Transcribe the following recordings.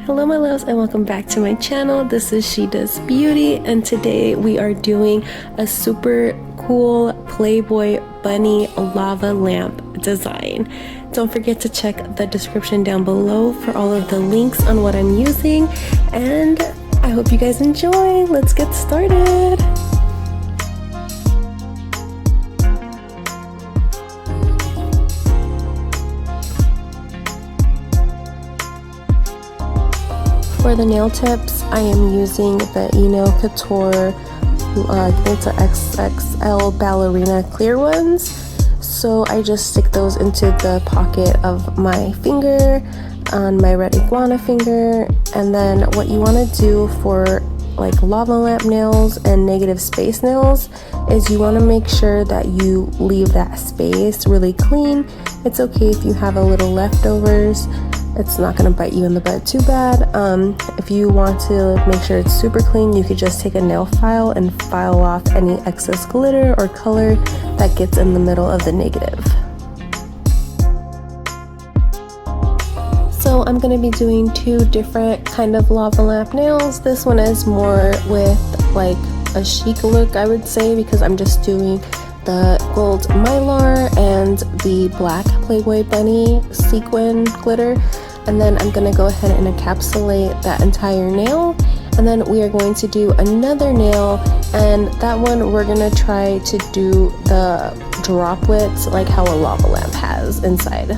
Hello my loves and welcome back to my channel. This is SheDoesBeauty and today we are doing a super cool Playboy bunny lava lamp design. Don't forget to check the description down below for all of the links on what I'm using, and I hope you guys enjoy. Let's get started. For the nail tips, I am using the Couture, it's a XXL ballerina clear ones. So I just stick those into the pocket of my finger, on my red iguana finger. And then what you want to do for like lava lamp nails and negative space nails is you want to make sure that you leave that space really clean. It's okay if you have a little leftovers. It's not going to bite you in the butt too bad. If you want to make sure it's super clean, you could just take a nail file and file off any excess glitter or color that gets in the middle of the negative. So I'm going to be doing two different kind of lava lamp nails. This one is more with like a chic look, I would say, because I'm just doing the gold mylar and the black Playboy bunny sequin glitter. And then I'm going to go ahead and encapsulate that entire nail. And then we are going to do another nail, and that one we're going to try to do the droplets like how a lava lamp has inside.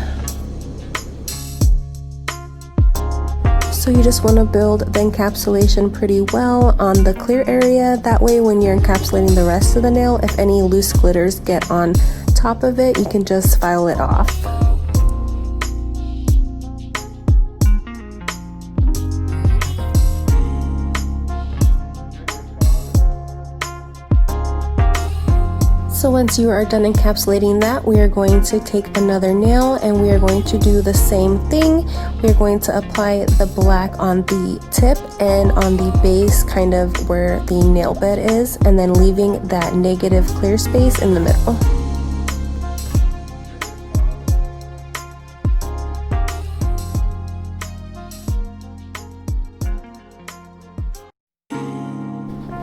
So you just want to build the encapsulation pretty well on the clear area. That way when you're encapsulating the rest of the nail, if any loose glitters get on top of it, you can just file it off. So once you are done encapsulating that, we are going to take another nail and we are going to do the same thing. We are going to apply the black on the tip and on the base, kind of where the nail bed is, and then leaving that negative clear space in the middle.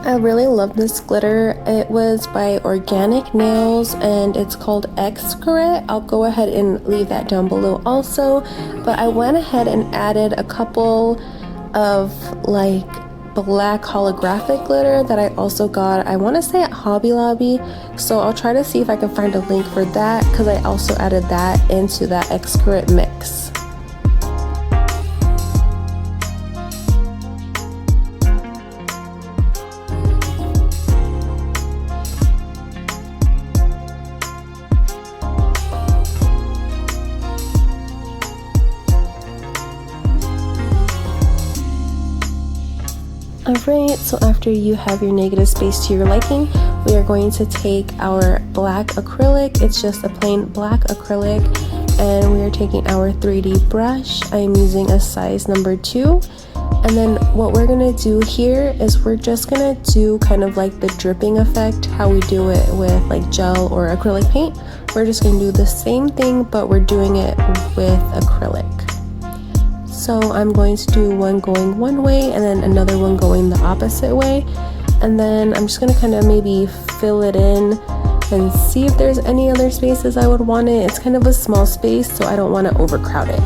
I really love this glitter. It was by Organic Nails and it's called Xcaret. I'll go ahead and leave that down below also. But I went ahead and added a couple of like black holographic glitter that I also got, I want to say at Hobby Lobby. So I'll try to see if I can find a link for that, because I also added that into that Xcaret mix. Alright, so after you have your negative space to your liking, we are going to take our black acrylic. It's just a plain black acrylic, and we are taking our 3D brush. I am using a size number 2. And then what we're going to do here is we're just going to do kind of like the dripping effect, how we do it with like gel or acrylic paint. We're just going to do the same thing, but we're doing it with acrylic. So I'm going to do one going one way and then another one going the opposite way. And then I'm just going to kind of maybe fill it in and see if there's any other spaces I would want it. It's kind of a small space, so I don't want to overcrowd it.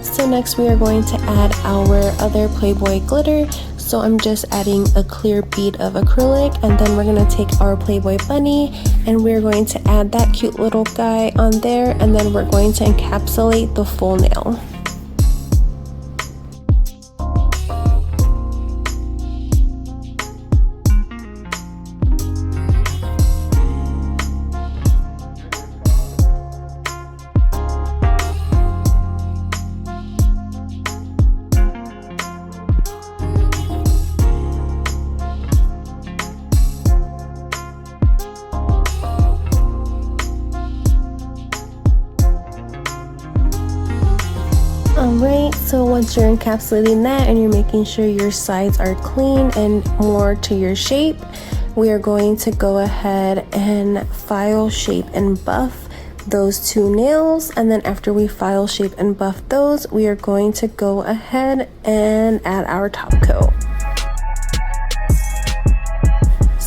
So next we are going to add our other Playboy glitter. So I'm just adding a clear bead of acrylic, and then we're going to take our Playboy bunny and we're going to add that cute little guy on there, and then we're going to encapsulate the full nail. once you're encapsulating that and you're making sure your sides are clean and more to your shape, we are going to go ahead and file, shape, and buff those two nails. And then after we file, shape, and buff those, we are going to go ahead and add our top coat.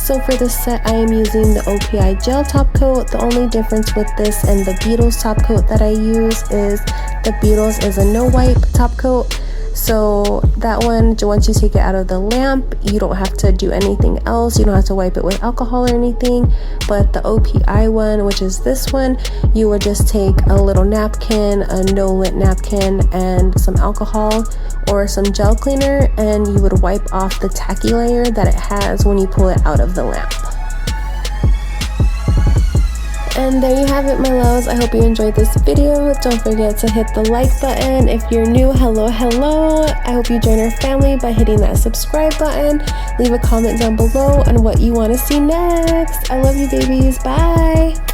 So for this set, I am using the OPI gel top coat. The only difference with this and the Beetles top coat that I use is the Beetles is a no wipe top coat. So that one, once you take it out of the lamp, you don't have to do anything else. You don't have to wipe it with alcohol or anything. But the OPI one, which is this one, you would just take a little napkin, a no lint napkin, and some alcohol or some gel cleaner, and you would wipe off the tacky layer that it has when you pull it out of the lamp. And there you have it, my loves. I hope you enjoyed this video. Don't forget to hit the like button. If you're new, hello. I hope you join our family by hitting that subscribe button. Leave a comment down below on what you want to see next. I love you, babies. Bye.